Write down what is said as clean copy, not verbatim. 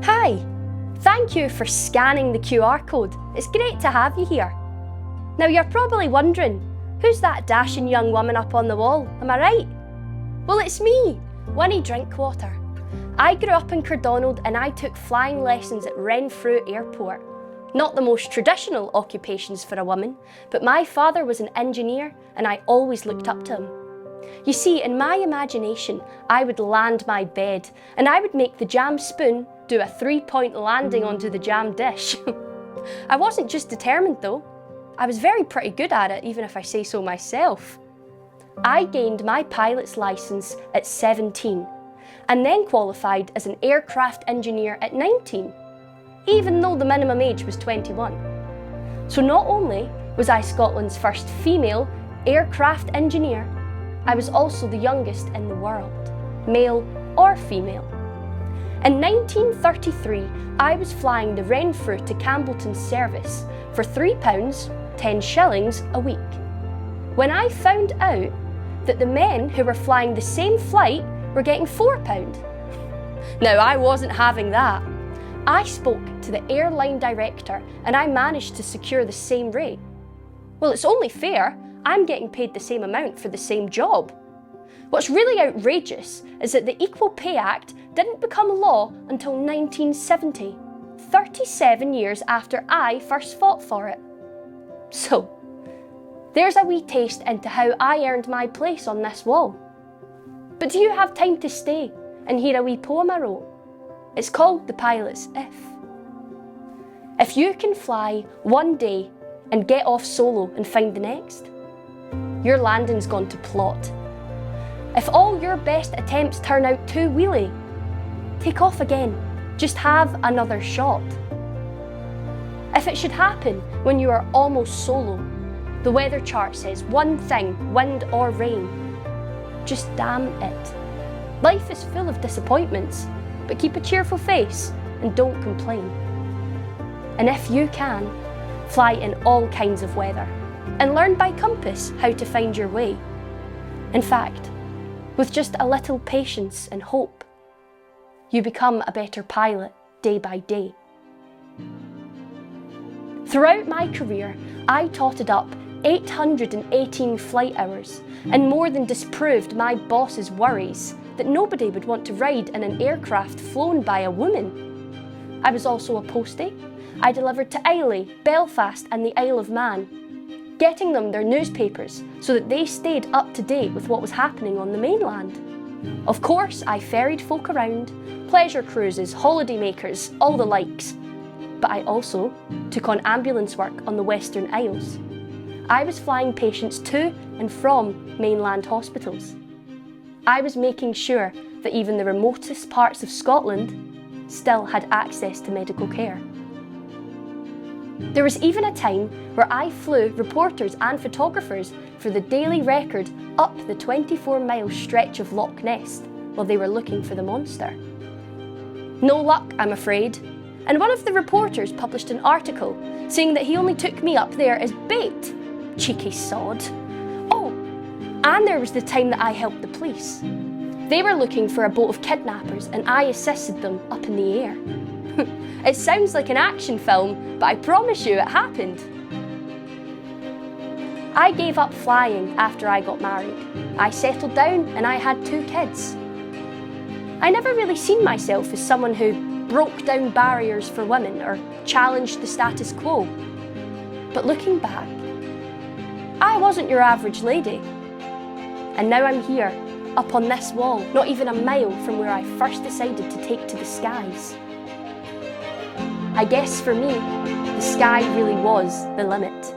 Hi, thank you for scanning the QR code. It's great to have you here. Now you're probably wondering, who's that dashing young woman up on the wall, am I right? Well, it's me, Winnie Drinkwater. I grew up in Cardonald and I took flying lessons at Renfrew Airport. Not the most traditional occupations for a woman, but my father was an engineer and I always looked up to him. You see, in my imagination, I would land my bed and I would make the jam spoon do a 3-point landing onto the jam dish. I wasn't just determined though. I was pretty good at it, even if I say so myself. I gained my pilot's licence at 17 and then qualified as an aircraft engineer at 19, even though the minimum age was 21. So not only was I Scotland's first female aircraft engineer, I was also the youngest in the world, male or female. In 1933, I was flying the Renfrew to Campbelltown service for £3, 10 shillings a week, when I found out that the men who were flying the same flight were getting £4. Now, I wasn't having that. I spoke to the airline director and I managed to secure the same rate. Well, it's only fair. I'm getting paid the same amount for the same job. What's really outrageous is that the Equal Pay Act didn't become law until 1970, 37 years after I first fought for it. So, there's a wee taste into how I earned my place on this wall. But do you have time to stay and hear a wee poem I wrote? It's called The Pilot's If. If you can fly one day and get off solo and find the next, your landing's gone to plot. If all your best attempts turn out too wheelie, take off again, just have another shot. If it should happen when you are almost solo, the weather chart says one thing, wind or rain, just damn it. Life is full of disappointments, but keep a cheerful face and don't complain. And if you can, fly in all kinds of weather and learn by compass how to find your way. In fact, with just a little patience and hope, you become a better pilot day by day. Throughout my career, I totted up 818 flight hours and more than disproved my boss's worries that nobody would want to ride in an aircraft flown by a woman. I was also a postie. I delivered to Islay, Belfast and the Isle of Man, getting them their newspapers so that they stayed up to date with what was happening on the mainland. Of course, I ferried folk around, pleasure cruises, holiday makers, all the likes. But I also took on ambulance work on the Western Isles. I was flying patients to and from mainland hospitals. I was making sure that even the remotest parts of Scotland still had access to medical care. There was even a time where I flew reporters and photographers for the Daily Record up the 24-mile stretch of Loch Ness while they were looking for the monster. No luck, I'm afraid, and one of the reporters published an article saying that he only took me up there as bait. Cheeky sod. Oh, and there was the time that I helped the police. They were looking for a boat of kidnappers and I assisted them up in the air. It sounds like an action film, but I promise you it happened. I gave up flying after I got married. I settled down and I had 2 kids. I never really seen myself as someone who broke down barriers for women or challenged the status quo. But looking back, I wasn't your average lady. And now I'm here, up on this wall, not even a mile from where I first decided to take to the skies. I guess for me, the sky really was the limit.